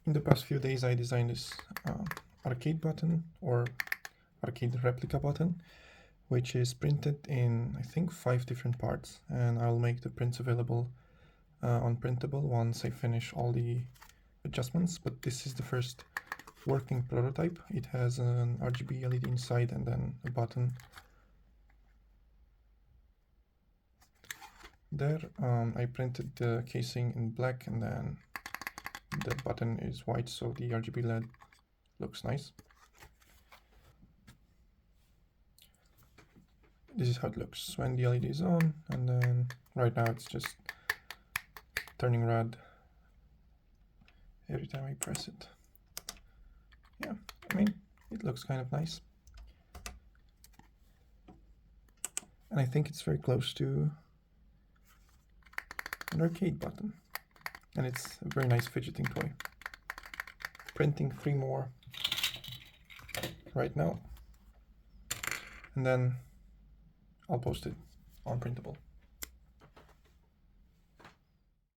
In the past few days I designed this arcade button, or arcade replica button, which is printed in, I think, 5 different parts, and I'll make the prints available on Printable once I finish all the adjustments. But this is the first working prototype. It has an RGB LED inside and then a button there. I printed the casing in black, and then the button is white, so the RGB LED looks nice. This is how it looks when the LED is on, and then right now it's just turning red every time I press it. Yeah, I mean, it looks kind of nice. And I think it's very close to an arcade button. And it's a very nice fidgeting toy. Printing 3 more right now. And then I'll post it on Printable.